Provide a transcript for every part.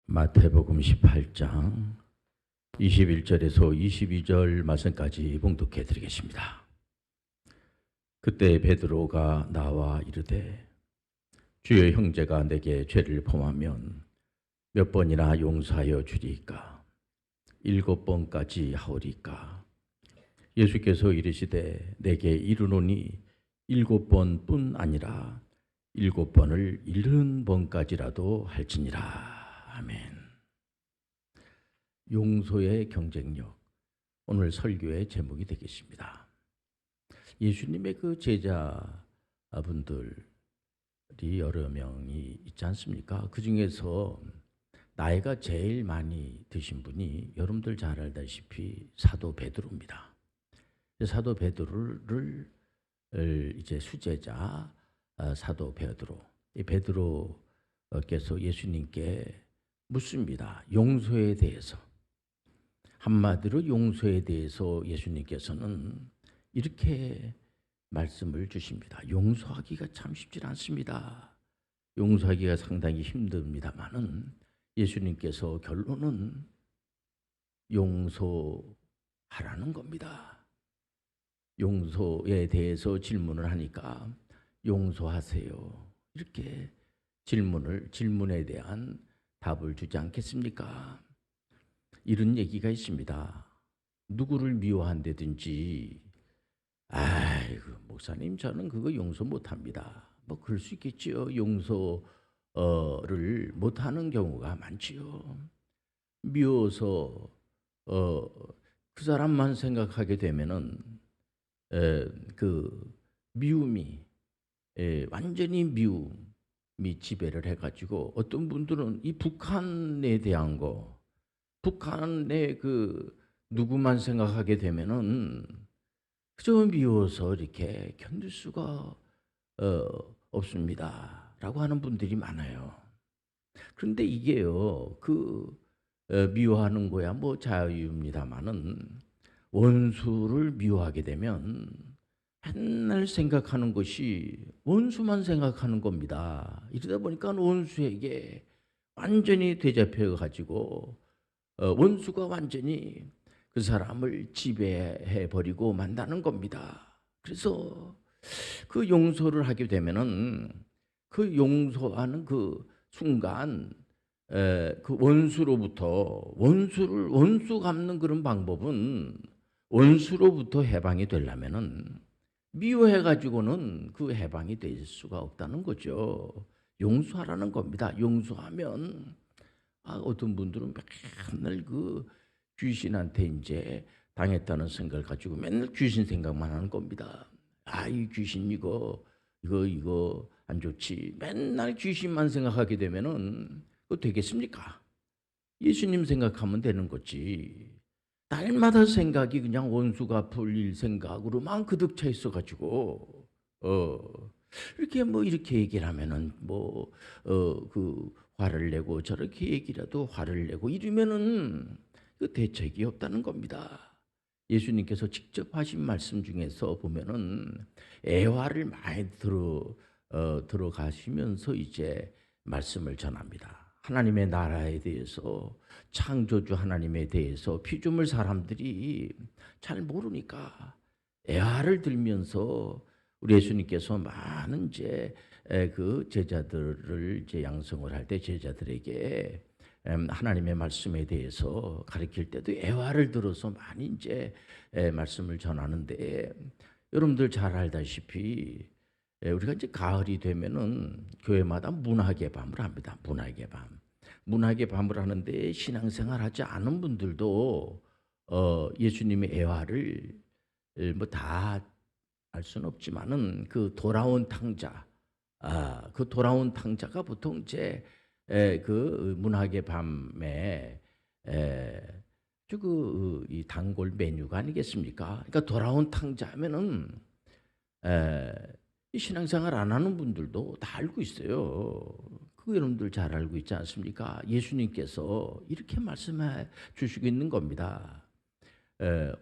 마태복음 18장 21절에서 22절 말씀까지 봉독해 드리겠습니다. 그때 베드로가 나와 이르되 주의 형제가 내게 죄를 범하면 몇 번이나 용서하여 주리이까? 7번까지 하오리이까? 예수께서 이르시되 내게 이르노니 7번뿐 아니라 7번을 70번까지라도 할지니라. 아멘. 용서의 경쟁력, 오늘 설교의 제목이 되겠습니다. 예수님의 그 제자분들이 여러 명이 있지 않습니까? 그 중에서 나이가 제일 많이 드신 분이 여러분들 잘 알다시피 사도 베드로입니다. 사도 베드로를 이제 수제자 사도 베드로, 이 베드로께서 예수님께 묻습니다. 용서에 대해서. 한마디로 용서에 대해서 예수님께서는 이렇게 말씀을 주십니다. 용서하기가 참 쉽지 않습니다. 용서하기가 상당히 힘듭니다만은 예수님께서 결론은 용서하라는 겁니다. 용서에 대해서 질문을 하니까 용서하세요. 이렇게 질문에 대한 답을 주지 않겠습니까? 이런 얘기가 있습니다. 누구를 미워한다든지, 아이고 목사님 저는 그거 용서 못합니다. 뭐 그럴 수 있겠지요. 용서를 못하는 경우가 많지요. 미워서 그 사람만 생각하게 되면은 그 미움이 완전히 미움이 지배를 해가지고 어떤 분들은 이 북한에 대한 거, 북한의 그 누구만 생각하게 되면은 그저 미워서 이렇게 견딜 수가 없습니다라고 하는 분들이 많아요. 그런데 이게요, 미워하는 거야 뭐 자유입니다만은 원수를 미워하게 되면 맨날 생각하는 것이 원수만 생각하는 겁니다. 이러다 보니까 원수에게 완전히 되잡혀 가지고 원수가 완전히 그 사람을 지배해 버리고 만다는 겁니다. 그래서 그 용서를 하게 되면은 그 용서하는 그 순간 그 원수 갚는 그런 방법은 원수로부터 해방이 되려면은 미워해 가지고는 그 해방이 될 수가 없다는 거죠. 용서하라는 겁니다. 용서하면 어떤 분들은 맨날 그 귀신한테 이제 당했다는 생각을 가지고 맨날 귀신 생각만 하는 겁니다. 이 귀신 이거 안 좋지. 맨날 귀신만 생각하게 되면은 그거 되겠습니까? 예수님 생각하면 되는 거지. 날마다 생각이 그냥 원수가 풀릴 생각으로만 그득 차 있어가지고 이렇게 뭐 이렇게 얘기를 하면은 그 화를 내고 저렇게 얘기라도 화를 내고 이러면은 그 대책이 없다는 겁니다. 예수님께서 직접 하신 말씀 중에서 보면은 애화를 많이 들어가시면서 이제 말씀을 전합니다. 하나님의 나라에 대해서, 창조주 하나님에 대해서 피조물 사람들이 잘 모르니까 애화를 들면서 우리 예수님께서 많은 이제 그 제자들을 이제 양성을 할 때 제자들에게 하나님의 말씀에 대해서 가르칠 때도 애화를 들어서 많이 이제 말씀을 전하는데, 여러분들 잘 알다시피 우리가 이제 가을이 되면은 교회마다 문학의 밤을 합니다. 문학의 밤을 하는데 신앙생활 하지 않은 분들도 예수님의 애화를 뭐 다 알 수는 없지만은 그 돌아온 탕자, 그 돌아온 탕자가 보통 이제 그 문학의 밤에 이 단골 메뉴가 아니겠습니까? 그러니까 돌아온 탕자 하면은 이 신앙생활 안 하는 분들도 다 알고 있어요. 그거 여러분들 잘 알고 있지 않습니까? 예수님께서 이렇게 말씀해 주시고 있는 겁니다.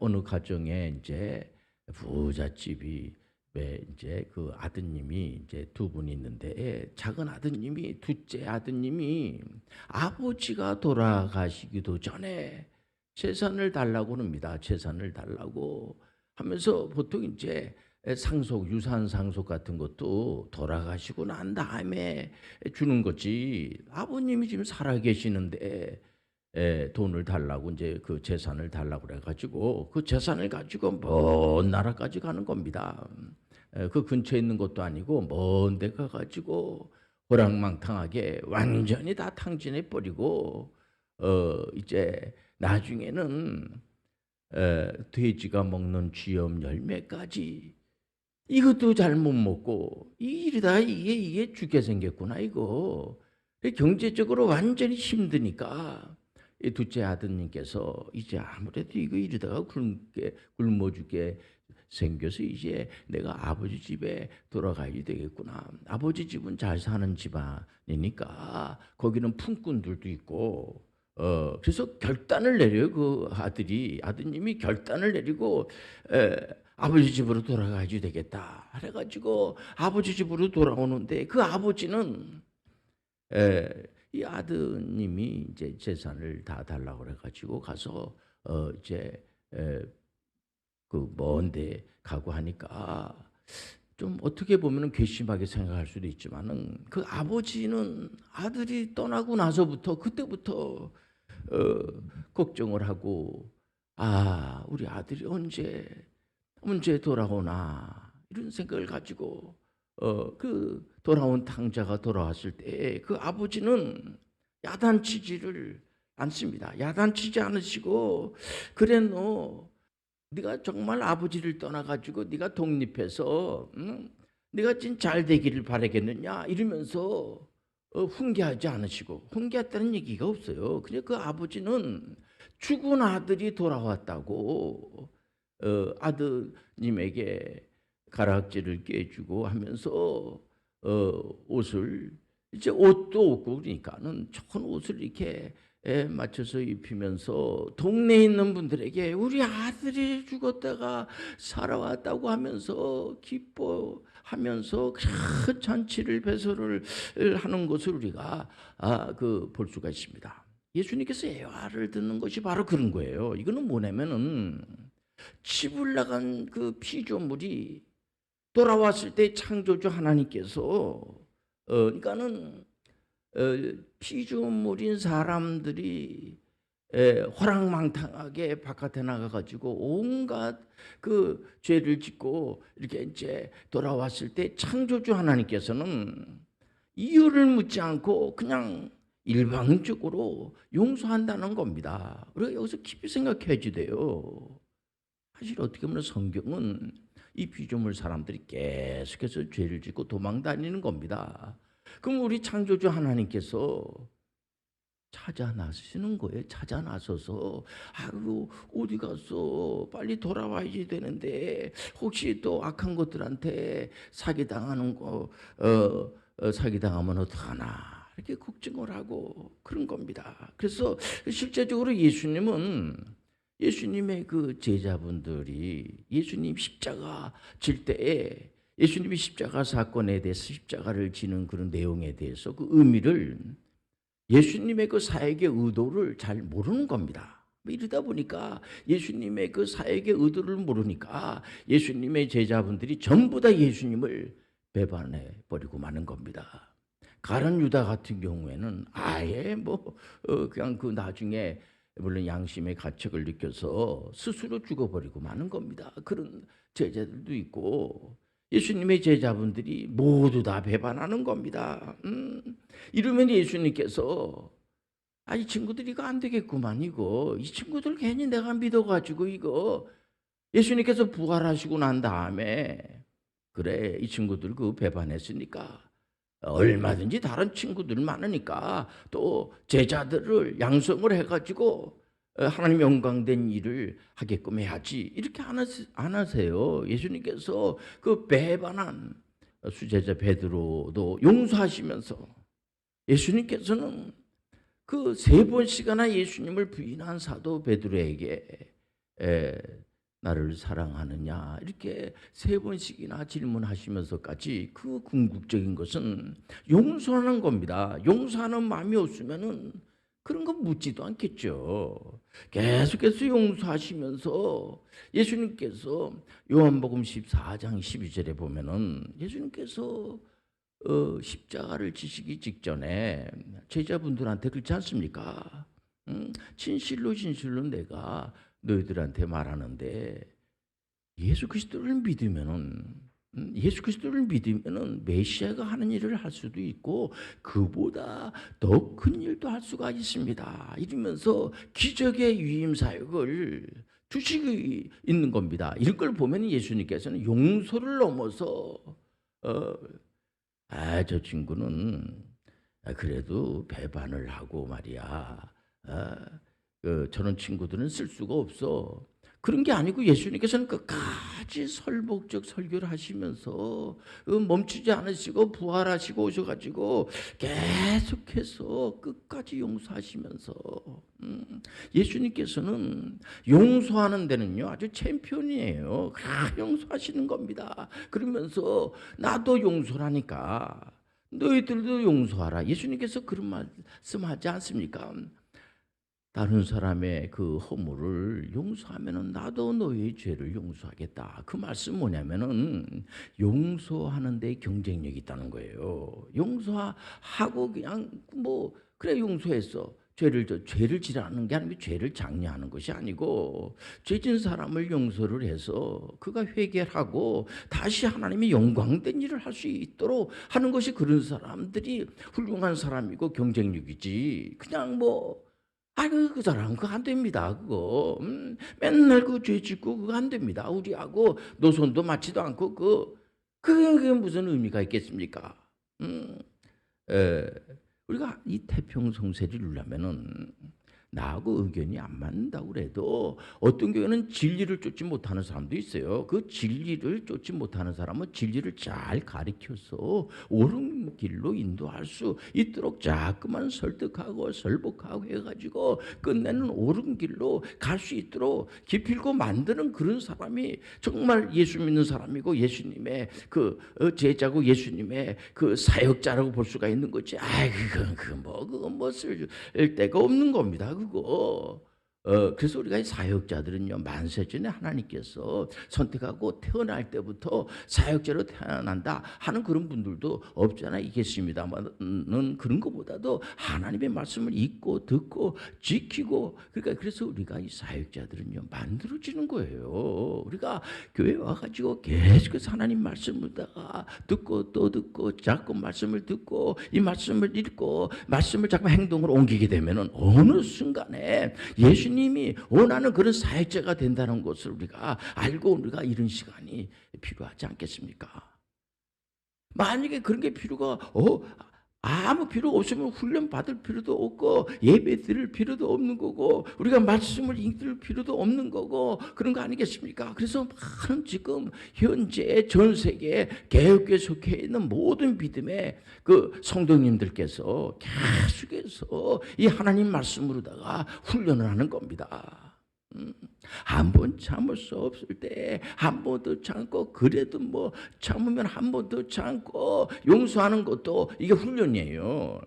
어느 가정에 이제 부잣집이 왜 이제 그 아드님이 이제 두 분이 있는데 작은 아드님이 둘째 아드님이 아버지가 돌아가시기도 전에 재산을 달라고 합니다. 재산을 달라고 하면서 보통 이제 상속, 유산 상속 같은 것도 돌아가시고 난 다음에 주는 거지. 아버님이 지금 살아 계시는데 돈을 달라고 이제 그 재산을 달라고 그래가지고 그 재산을 가지고 먼 나라까지 가는 겁니다. 그 근처에 있는 것도 아니고 먼 데 가가지고 호랑망탕하게 완전히 다 탕진해 버리고 이제 나중에는 돼지가 먹는 쥐염 열매까지 이것도 잘 못 먹고 이러다 이게 죽게 생겼구나 이거. 경제적으로 완전히 힘드니까 이 둘째 아드님께서 이제 아무래도 이거 이러다가 굶어 죽게 생겨서 이제 내가 아버지 집에 돌아가야 되겠구나. 아버지 집은 잘 사는 집안이니까 거기는 품꾼들도 있고 그래서 결단을 내려요. 그 아드님이 결단을 내리고 아버지 집으로 돌아가야 되겠다. 그래가지고 아버지 집으로 돌아오는데 그 아버지는 이 아드님이 이제 재산을 다 달라고 그래가지고 가서 이제 그 먼데 가고 하니까 좀 어떻게 보면 괘씸하게 생각할 수도 있지만은 그 아버지는 아들이 떠나고 나서부터 그때부터 걱정을 하고 우리 아들이 언제 돌아오나 이런 생각을 가지고 그 돌아온 탕자가 돌아왔을 때 그 아버지는 야단치지를 않습니다. 야단치지 않으시고 그래 네가 정말 아버지를 떠나가지고 네가 독립해서 네가 진 잘 되기를 바라겠느냐 이러면서 훈계하지 않으시고 훈계했다는 얘기가 없어요. 그냥 그 아버지는 죽은 아들이 돌아왔다고 아드님에게 가락지를 꿰주고 하면서 옷을 이제 옷도 없고 그러니까는 좋은 옷을 이렇게 맞춰서 입히면서 동네에 있는 분들에게 우리 아들이 죽었다가 살아왔다고 하면서 기뻐하면서 큰 잔치를 배설을 하는 것을 우리가 볼 수가 있습니다. 예수님께서 애화를 듣는 것이 바로 그런 거예요. 이거는 뭐냐면은 집을 나간 그 피조물이 돌아왔을 때 창조주 하나님께서 그러니까는 피조물인 사람들이 호랑망탕하게 바깥에 나가가지고 온갖 그 죄를 짓고 이렇게 이제 돌아왔을 때 창조주 하나님께서는 이유를 묻지 않고 그냥 일방적으로 용서한다는 겁니다. 우리가 여기서 깊이 생각해야지 돼요. 사실 어떻게 보면 성경은 이 피조물 사람들이 계속해서 죄를 짓고 도망 다니는 겁니다. 그럼 우리 창조주 하나님께서 찾아 나서시는 거예요. 찾아 나서서 어디 갔어? 빨리 돌아와야지 되는데 혹시 또 악한 것들한테 사기당하는 사기당하면 어떡하나 이렇게 걱정을 하고 그런 겁니다. 그래서 실제적으로 예수님의 그 제자분들이 예수님 십자가 질 때에 예수님이 십자가 사건에 대해서 십자가를 지는 그런 내용에 대해서 그 의미를 예수님의 그 사역의 의도를 잘 모르는 겁니다. 이러다 보니까 예수님의 그 사역의 의도를 모르니까 예수님의 제자분들이 전부 다 예수님을 배반해 버리고 마는 겁니다. 가룟 유다 같은 경우에는 아예 그냥 그 나중에 물론 양심의 가책을 느껴서 스스로 죽어버리고 마는 겁니다. 그런 제자들도 있고 예수님의 제자분들이 모두 다 배반하는 겁니다. 이러면 예수님께서 이 친구들 이거 안 되겠구만 이 친구들 괜히 내가 믿어가지고 이거 예수님께서 부활하시고 난 다음에 그래 이 친구들 그 배반했으니까 얼마든지 다른 친구들 많으니까 또 제자들을 양성을 해가지고 하나님 영광된 일을 하게끔 해야지 이렇게 안 하세요. 예수님께서 그 배반한 수제자 베드로도 용서하시면서 예수님께서는 그 3번씩이나 예수님을 부인한 사도 베드로에게 나를 사랑하느냐 이렇게 세 번씩이나 질문하시면서까지 그 궁극적인 것은 용서하는 겁니다. 용서하는 마음이 없으면은 그런 거 묻지도 않겠죠. 계속해서 용서하시면서 예수님께서 요한복음 14장 12절에 보면은 예수님께서 십자가를 지시기 직전에 제자분들한테 그렇지 않습니까? 진실로 진실로 내가 너희들한테 말하는데 예수 그리스도를 믿으면은 예수 그리스도를 믿으면은 메시아가 하는 일을 할 수도 있고 그보다 더 큰 일도 할 수가 있습니다. 이러면서 기적의 위임 사역을 주시고 있는 겁니다. 이런 걸 보면 예수님께서는 용서를 넘어서 저 친구는 그래도 배반을 하고 말이야. 저런 친구들은 쓸 수가 없어. 그런 게 아니고 예수님께서는 끝까지 설목적 설교를 하시면서 멈추지 않으시고 부활하시고 오셔가지고 계속해서 끝까지 용서하시면서 예수님께서는 용서하는 데는요 아주 챔피언이에요. 다 용서하시는 겁니다. 그러면서 나도 용서라니까 너희들도 용서하라. 예수님께서 그런 말씀하지 않습니까? 다른 사람의 그 허물을 용서하면은 나도 너의 죄를 용서하겠다. 그 말씀 뭐냐면은 용서하는 데 경쟁력이 있다는 거예요. 용서하고 그냥 뭐 그래 용서했어. 죄를 지라는 게 아니고 죄를 장려하는 것이 아니고 죄진 사람을 용서를 해서 그가 회개하고 다시 하나님의 영광된 일을 할 수 있도록 하는 것이 그런 사람들이 훌륭한 사람이고 경쟁력이지. 그냥 뭐 그 사람 그거 안 됩니다. 그거 맨날 그 죄 짓고 그거 안 됩니다. 우리하고 노선도 맞지도 않고 그게 무슨 의미가 있겠습니까? 에, 우리가 이 태평성세를 이루려면은 나하고 의견이 안 맞는다고 그래도 어떤 교회는 진리를 쫓지 못하는 사람도 있어요. 그 진리를 쫓지 못하는 사람은 진리를 잘 가르쳐서 옳은 길로 인도할 수 있도록 자꾸만 설득하고 설복하고 해가지고 끝내는 옳은 길로 갈 수 있도록 기필고 만드는 그런 사람이 정말 예수 믿는 사람이고 예수님의 그 제자고 예수님의 그 사역자라고 볼 수가 있는 거지. 그건 뭐 쓸 데가 없는 겁니다. 그거. 그래서 우리가 이 사역자들은요, 만세 전에 하나님께서 선택하고 태어날 때부터 사역자로 태어난다 하는 그런 분들도 없잖아 있겠습니다만은 그런 것보다도 하나님의 말씀을 읽고 듣고 지키고 그러니까 그래서 우리가 이 사역자들은요, 만들어지는 거예요. 우리가 교회 와가지고 계속해서 하나님 말씀을 듣고 또 듣고 자꾸 말씀을 듣고 이 말씀을 읽고 말씀을 자꾸 행동으로 옮기게 되면은 어느 순간에 예수님이 원하는 그런 사역자가 된다는 것을 우리가 알고 우리가 이런 시간이 필요하지 않겠습니까? 만약에 그런 게 필요가 아무 필요 없으면 훈련 받을 필요도 없고 예배 드릴 필요도 없는 거고 우리가 말씀을 읽을 필요도 없는 거고 그런 거 아니겠습니까? 그래서 많은 지금 현재 전 세계 개혁교에 속해 있는 모든 믿음의 그 성도님들께서 계속해서 이 하나님 말씀으로다가 훈련을 하는 겁니다. 한 번 참을 수 없을 때 한 번 더 참고 그래도 뭐 참으면 한 번 더 참고 용서하는 것도 이게 훈련이에요.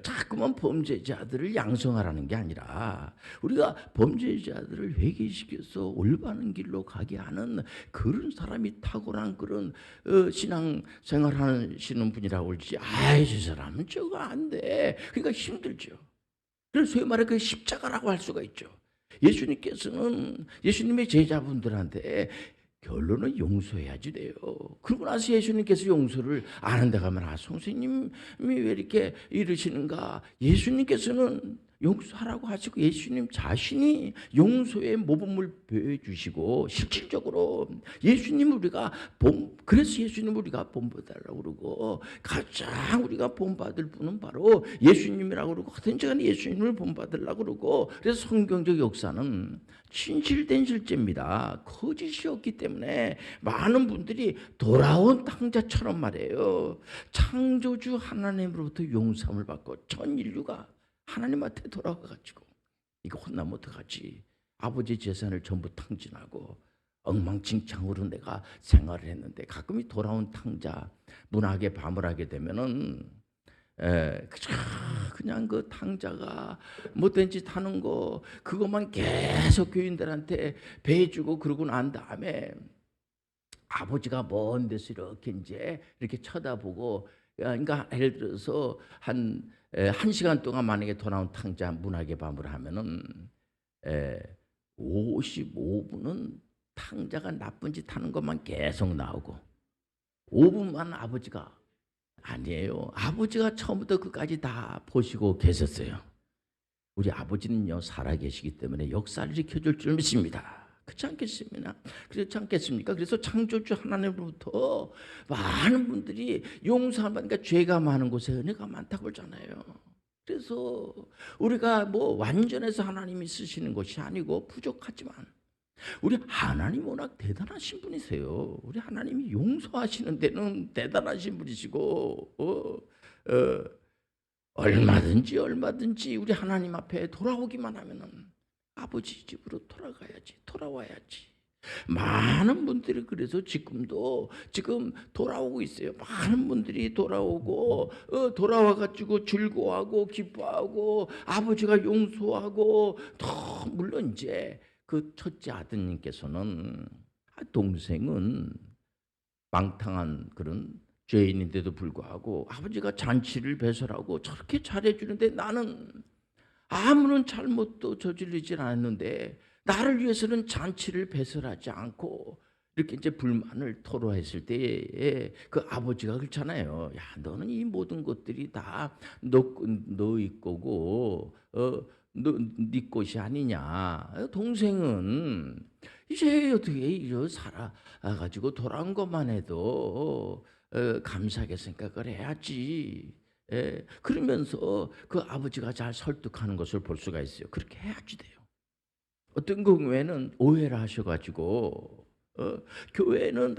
자꾸만 범죄자들을 양성하라는 게 아니라 우리가 범죄자들을 회개시켜서 올바른 길로 가게 하는 그런 사람이 탁월한 그런 신앙 생활하시는 분이라고 그러지. 저 사람은 저거 안 돼. 그러니까 힘들죠. 그래서 소위 말해 그 십자가라고 할 수가 있죠. 예수님께서는 예수님의 제자분들한테 결론은 용서해야지 돼요. 그러고 나서 예수님께서 용서를 안 한다고 하면 선생님이 왜 이렇게 이러시는가. 예수님께서는 용서하라고 하시고 예수님 자신이 용서의 모범을 보여주시고 실질적으로 예수님을 우리가 그래서 예수님을 우리가 본받으라고 그러고 가장 우리가 본받을 분은 바로 예수님이라고 그러고 언젠가 예수님을 본받으려고 그러고 그래서 성경적 역사는 진실된 실제입니다. 거짓이 없기 때문에 많은 분들이 돌아온 탕자처럼 말해요. 창조주 하나님으로부터 용서함을 받고 전 인류가 하나님한테 돌아와가지고 이거 혼나면 어떡하지? 아버지 재산을 전부 탕진하고 엉망진창으로 내가 생활을 했는데 가끔 이 돌아온 탕자 문학의 밤을 하게 되면은 그냥 그 탕자가 못된 짓 하는 거 그것만 계속 교인들한테 배해주고 그러고 난 다음에 아버지가 먼 데서 이렇게 이제 이렇게 쳐다보고 그러니까 예를 들어서 한 시간 동안 만약에 돌아온 탕자 문학의 밤을 하면은 55분은 탕자가 나쁜 짓 하는 것만 계속 나오고 5분만 아버지가 아니에요. 아버지가 처음부터 끝까지 다 보시고 계셨어요. 우리 아버지는요 살아계시기 때문에 역사를 일으켜줄 줄 믿습니다. 그렇지 않겠습니까? 그렇지 않겠습니까? 그래서 창조주 하나님으로부터 많은 분들이 용서하니까 죄가 많은 곳에 은혜가 많다고 그러잖아요. 그래서 우리가 뭐 완전해서 하나님이 쓰시는 것이 아니고 부족하지만 우리 하나님 워낙 대단하신 분이세요. 우리 하나님이 용서하시는 데는 대단하신 분이시고 얼마든지 우리 하나님 앞에 돌아오기만 하면은 아버지 집으로 돌아와야지. 많은 분들이 그래서 지금 돌아오고 있어요. 많은 분들이 돌아오고 돌아와가지고 즐거워하고 기뻐하고 아버지가 용서하고 또 물론 이제 그 첫째 아드님께서는 동생은 망탕한 그런 죄인인데도 불구하고 아버지가 잔치를 배설하고 저렇게 잘해주는데 나는 아무런 잘못도 저지르지 않았는데 나를 위해서는 잔치를 배설하지 않고 이렇게 이제 불만을 토로했을 때에 그 아버지가 그렇잖아요. 야, 너는 이 모든 것들이 다 너의 거고 네 것이 아니냐. 동생은 이제 어떻게 살아가지고 돌아온 것만 해도 감사하게 생각을 해야지. 그러면서 그 아버지가 잘 설득하는 것을 볼 수가 있어요. 그렇게 해야지 돼요. 어떤 경우에는 오해를 하셔가지고 교회는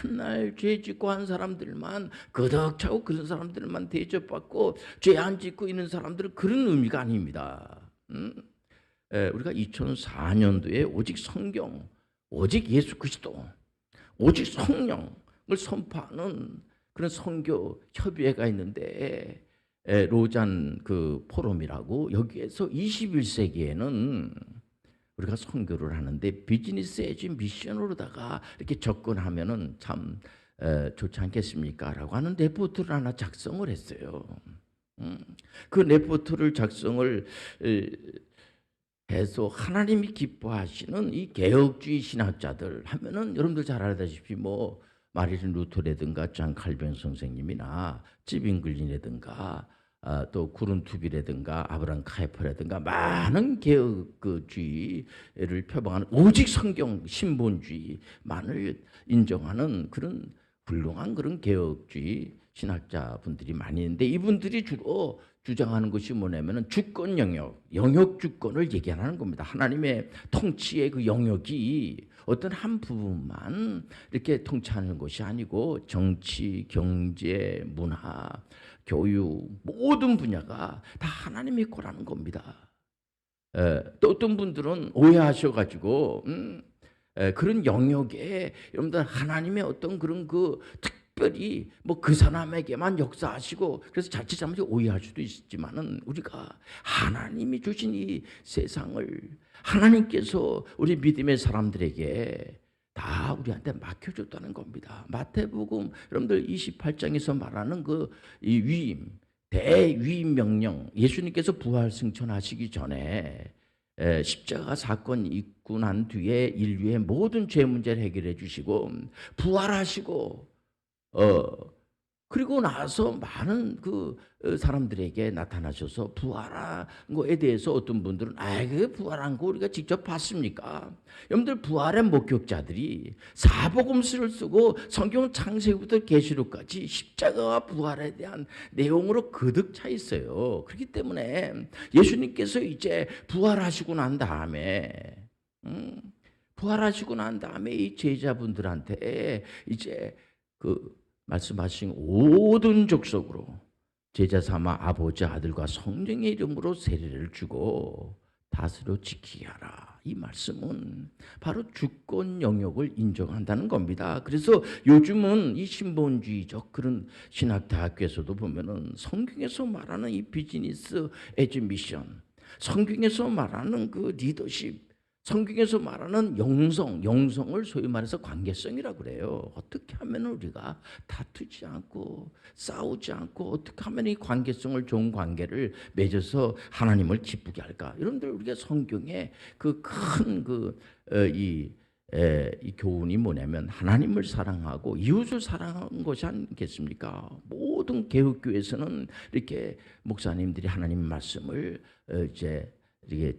맨날 죄 짓고 한 사람들만 거덕차고 그런 사람들만 대접받고 죄 안 짓고 있는 사람들은 그런 의미가 아닙니다. 우리가 2004년도에 오직 성경, 오직 예수 그리스도, 오직 성령을 선포하는 그런 선교 협의회가 있는데 로잔 그 포럼이라고 여기에서 21세기에는 우리가 선교를 하는데 비즈니스 에지 미션으로다가 이렇게 접근하면은 참 좋지 않겠습니까? 라고 하는 레포트를 하나 작성을 했어요. 그 레포트를 작성을 해서 하나님이 기뻐하시는 이 개혁주의 신학자들 하면은 여러분들 잘 알다시피 뭐 마르틴 루터라든가 잔 칼빈 선생님이나 찌빙글린이라든가 또 구른투비라든가 아브라함 카이퍼라든가 많은 개혁주의를 표방하는 오직 성경 신본주의만을 인정하는 그런 훌륭한 그런 개혁주의 신학자분들이 많이 있는데 이분들이 주로 주장하는 것이 뭐냐면은 주권 영역 주권을 얘기하는 겁니다. 하나님의 통치의 그 영역이 어떤 한 부분만 이렇게 통치하는 것이 아니고 정치, 경제, 문화, 교육 모든 분야가 다 하나님의 거라는 겁니다. 또 어떤 분들은 오해하셔가지고 그런 영역에 여러분들 하나님의 어떤 그런 그 특별히 뭐 그 사람에게만 역사하시고 그래서 자칫 잘못이 오해할 수도 있지만은 우리가 하나님이 주신 이 세상을 하나님께서 우리 믿음의 사람들에게 다 우리한테 맡겨줬다는 겁니다. 마태복음 여러분들 28장에서 말하는 그 이 위임 대위임 명령 예수님께서 부활 승천하시기 전에 십자가 사건 있고 난 뒤에 인류의 모든 죄 문제를 해결해 주시고 부활하시고 그리고 나서 많은 그 사람들에게 나타나셔서 부활한 거에 대해서 어떤 분들은 그 부활한 거 우리가 직접 봤습니까? 여러분들 부활의 목격자들이 사복음서를 쓰고 성경 창세기부터 계시록까지 십자가와 부활에 대한 내용으로 가득 차 있어요. 그렇기 때문에 예수님께서 이제 부활하시고 난 다음에 이 제자분들한테 이제 그 말씀하신 모든 족속으로 제자 삼아 아버지 아들과 성령의 이름으로 세례를 주고 다스려 지키게 하라. 이 말씀은 바로 주권 영역을 인정한다는 겁니다. 그래서 요즘은 이 신본주의적 그런 신학대학교에서도 보면은 성경에서 말하는 이 비즈니스 에즈 미션, 성경에서 말하는 그 리더십, 성경에서 말하는 영성을 소위 말해서 관계성이라고 그래요. 어떻게 하면 우리가 다투지 않고 싸우지 않고 어떻게 하면 이 관계성을, 좋은 관계를 맺어서 하나님을 기쁘게 할까? 여러분들, 우리가 성경에 그 큰 이 교훈이 뭐냐면 하나님을 사랑하고 이웃을 사랑하는 것이 아니겠습니까? 모든 개혁교회에서는 이렇게 목사님들이 하나님 말씀을 이제 이렇게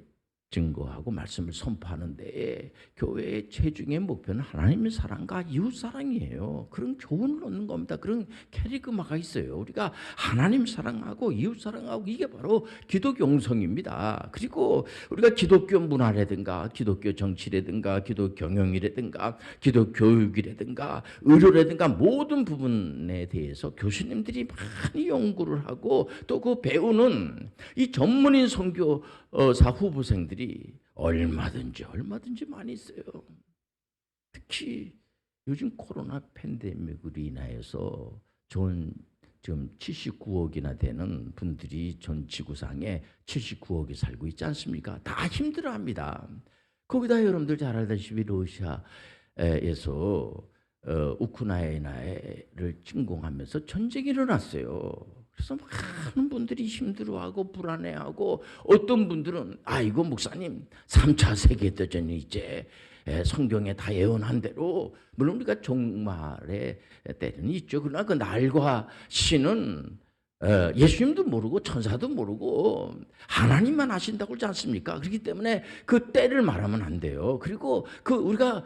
증거하고 말씀을 선포하는데, 교회의 최중의 목표는 하나님의 사랑과 이웃 사랑이에요. 그런 교훈을 얻는 겁니다. 그런 캐리그마가 있어요. 우리가 하나님 사랑하고 이웃 사랑하고, 이게 바로 기독 영성입니다. 그리고 우리가 기독교 문화라든가 기독교 정치라든가 기독 경영이라든가 기독 교육이라든가 의료라든가 모든 부분에 대해서 교수님들이 많이 연구를 하고 또 그 배우는 이 전문인 선교사 후보생들이 얼마든지 많이 있어요. 특히 요즘 코로나 팬데믹으로 인하여서 지금 79억이나 되는 분들이 전 지구상에 79억이 살고 있지 않습니까? 다 힘들어합니다. 거기다 여러분들 잘 알다시피 러시아에서 우크라이나를 침공하면서 전쟁이 일어났어요. 그래서 많은 분들이 힘들어하고 불안해하고, 어떤 분들은 이거 목사님 3차 세계대전이 이제 성경에 다 예언한 대로, 물론 우리가 종말의 때는 있죠. 그러나 그 날과 시는 예수님도 모르고 천사도 모르고 하나님만 아신다고 그러지 않습니까? 그렇기 때문에 그 때를 말하면 안 돼요. 그리고 우리가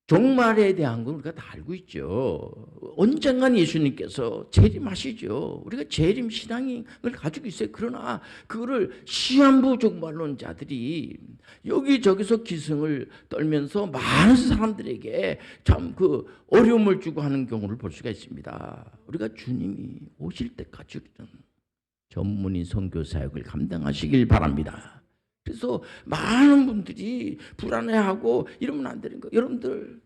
종말에 대한 건 우리가 다 알고 있죠. 언젠간 예수님께서 재림하시죠. 우리가 재림 신앙을 가지고 있어요. 그러나 그거를 시한부 종말론자들이 여기저기서 기승을 떨면서 많은 사람들에게 참 어려움을 주고 하는 경우를 볼 수가 있습니다. 우리가 주님이 오실 때까지 우리는 전문인 선교 사역을 감당하시길 바랍니다. 그래서 많은 분들이 불안해하고 이러면 안 되는 거예요. 여러분들,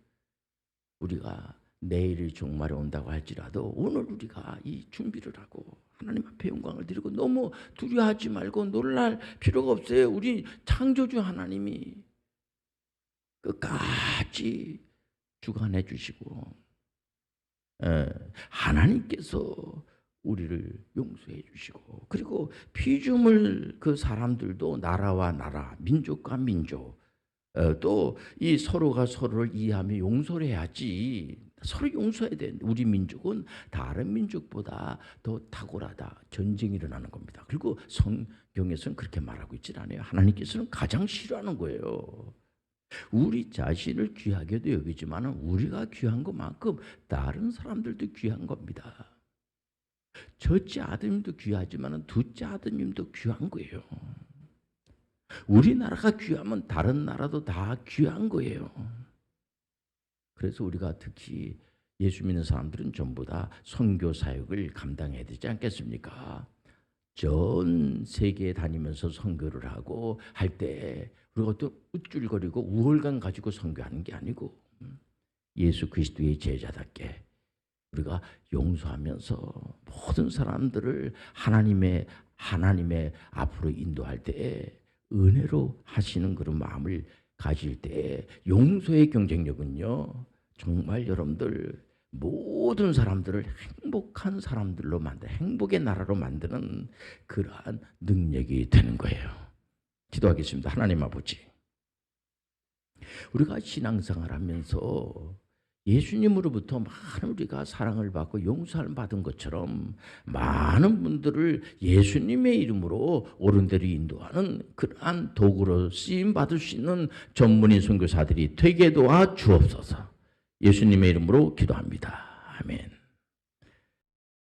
우리가 내일이 종말에 온다고 할지라도 오늘 우리가 이 준비를 하고 하나님 앞에 영광을 드리고 너무 두려워하지 말고 놀랄 필요가 없어요. 우리 창조주 하나님이 끝까지 주관해 주시고 하나님께서 우리를 용서해 주시고, 그리고 피조물 그 사람들도 나라와 나라, 민족과 민족, 또 이 서로가 서로를 이해하며 용서를 해야지. 서로 용서해야 되는데 우리 민족은 다른 민족보다 더 탁월하다. 전쟁이 일어나는 겁니다. 그리고 성경에서는 그렇게 말하고 있지 않아요. 하나님께서는 가장 싫어하는 거예요. 우리 자신을 귀하게도 여기지만 우리가 귀한 것만큼 다른 사람들도 귀한 겁니다. 첫째 아드님도 귀하지만 둘째 아드님도 귀한 거예요. 우리나라가 귀하면 다른 나라도 다 귀한 거예요. 그래서 우리가 특히 예수 믿는 사람들은 전부 다 선교 사역을 감당해야 되지 않겠습니까? 전 세계에 다니면서 선교를 하고 할 때 우리가 또 우쭐거리고 우월감 가지고 선교하는 게 아니고 예수 그리스도의 제자답게 우리가 용서하면서 모든 사람들을 하나님의 앞으로 인도할 때 은혜로 하시는 그런 마음을 가질 때 용서의 경쟁력은요, 정말 여러분들 모든 사람들을 행복한 사람들로 행복의 나라로 만드는 그러한 능력이 되는 거예요. 기도하겠습니다. 하나님 아버지, 우리가 신앙생활 하면서 예수님으로부터 많은 우리가 사랑을 받고 용서를 받은 것처럼 많은 분들을 예수님의 이름으로 옳은 대로 인도하는 그러한 도구로 쓰임 받을 수 있는 전문인 선교사들이 되게 도와 주옵소서. 예수님의 이름으로 기도합니다. 아멘.